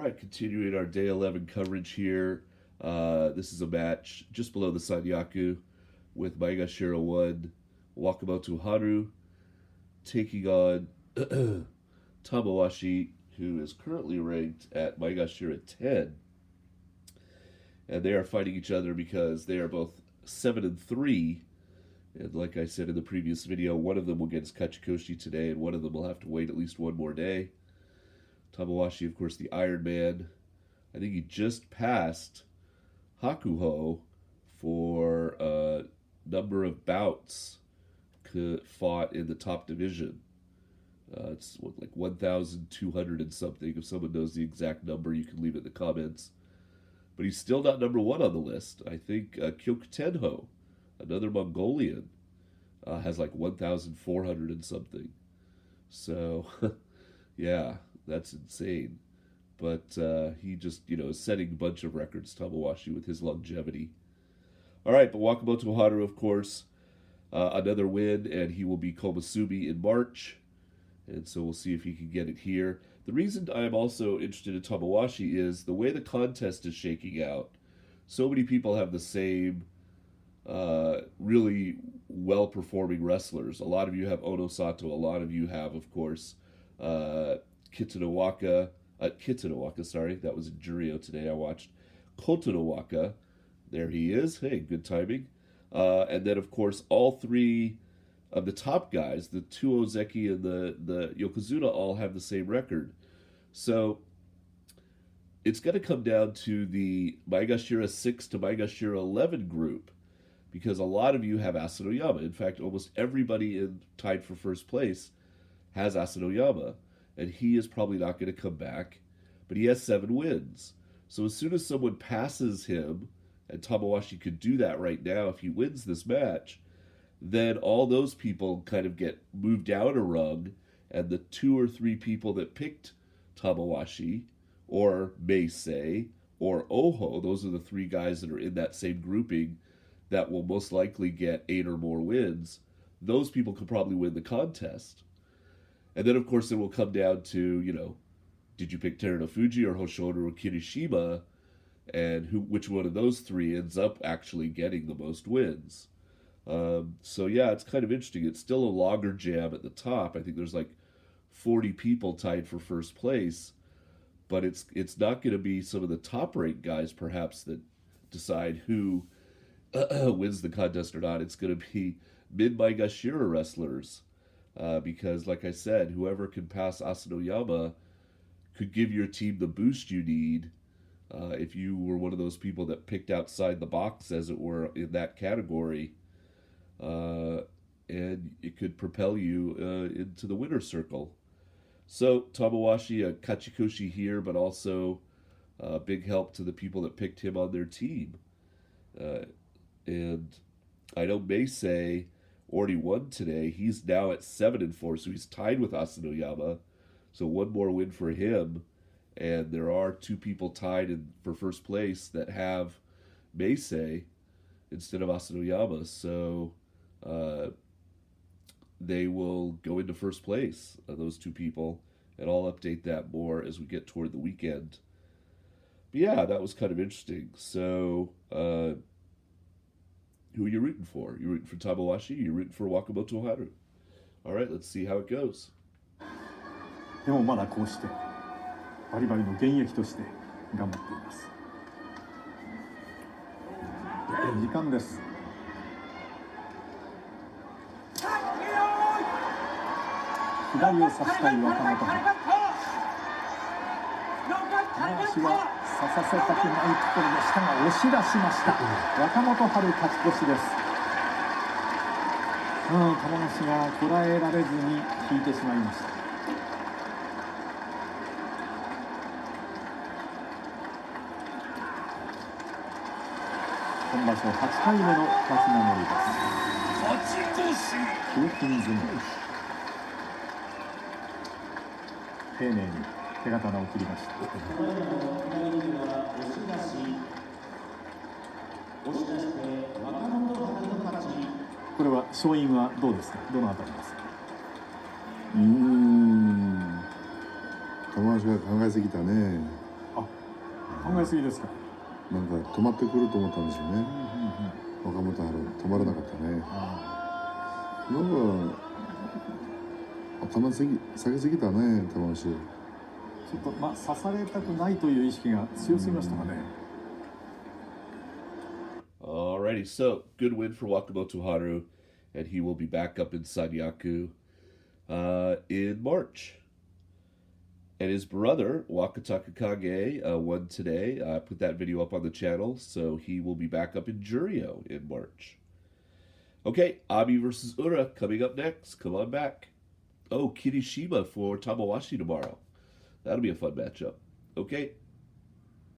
right, continuing our day 11 coverage here. This is a match just below the Sanyaku with Maegashira 1 Wakamotoharu taking on Tamawashi, who is currently ranked at Maegashira 10. And they are fighting each other because they are both 7 and 3. And like I said in the previous video, one of them will get his Kachikoshi today, and one of them will have to wait at least one more day. Tamawashi, of course, the Iron Man. I think he just passed Hakuho for number of bouts fought in the top division. It's like 1,200 and something. If someone knows the exact number, you can leave it in the comments. But he's still not number one on the list. I think Kyokutenho, another Mongolian, has like 1,400 and something. So, yeah, that's insane. But he just, is setting a bunch of records, Tamawashi, with his longevity. All right, but Wakamotoharu, of course, another win, and he will be Komusubi in March. And so we'll see if he can get it here. The reason I'm also interested in Tamawashi is the way the contest is shaking out. So many people have the same really well-performing wrestlers. A lot of you have Ono Sato. A lot of you have, of course, Kitanowaka, sorry. That was in Jurio today. I watched Kotonowaka. There he is. Hey, good timing. And then, of course, all three of the top guys, the two Ozeki and the Yokozuna, all have the same record. So it's going to come down to the Maegashira 6 to Maegashira 11 group, because a lot of you have Asanoyama. In fact, almost everybody tied for first place has Asanoyama, and he is probably not going to come back, but he has 7 wins. So as soon as someone passes him, and Tamawashi could do that right now if he wins this match, then all those people kind of get moved down a rung, and the 2 or 3 people that picked Tamawashi, or Meisei, or Oho, those are the 3 guys that are in that same grouping that will most likely get 8 or more wins. Those people could probably win the contest. And then, of course, it will come down to, did you pick Terunofuji or Hoshino or Kirishima, and which one of those 3 ends up actually getting the most wins. So yeah, it's kind of interesting. It's still a logger jam at the top. I think there's like 40 people tied for first place, but it's not going to be some of the top ranked guys perhaps that decide who wins the contest or not. It's going to be mid-Maegashira wrestlers, because like I said, whoever can pass Asanoyama could give your team the boost you need if you were one of those people that picked outside the box, as it were, in that category. And it could propel you into the winner's circle. So Tamawashi, a Kachikoshi here, but also a big help to the people that picked him on their team. And I know Meisei already won today. He's now at 7 and 4, so he's tied with Asanoyama. So one more win for him. And there are 2 people tied for first place that have Meisei instead of Asanoyama. So they will go into first place, those 2 people, and I'll update that more as we get toward the weekend. But yeah, that was kind of interesting. So who are you rooting for? You rooting for Tamawashi? You're rooting for Wakamotoharu? All right, let's see how it goes. でもまだこうしてバリバリの現役として頑張っています。時間です。左を差したい若元春。足は差させたくないところでしたが押し出しました。若元春勝ち越しです。玉鷲がこらえられずに引いてしまいました。今場所8回目の勝ち名乗りです。9分相撲。丁寧に手刀を切りました。これは勝因はどうですか。どのあたりですか。玉鷲が考えすぎたね。考えすぎですか。なんか止まってくると思ったんでしょうね。若元春止まらなかったね。なんか頭下げすぎたね、玉鷲。ちょっと刺されたくないという意識が強すぎましたかね。Alrighty, so good win for Wakamotoharu, and he will be back up in Sanyaku in March. And his brother, Wakataka Kage, won today. I put that video up on the channel, so he will be back up in Juryo in March. Okay, Abi versus Ura coming up next. Come on back. Oh, Kirishima for Tamawashi tomorrow. That'll be a fun matchup. Okay,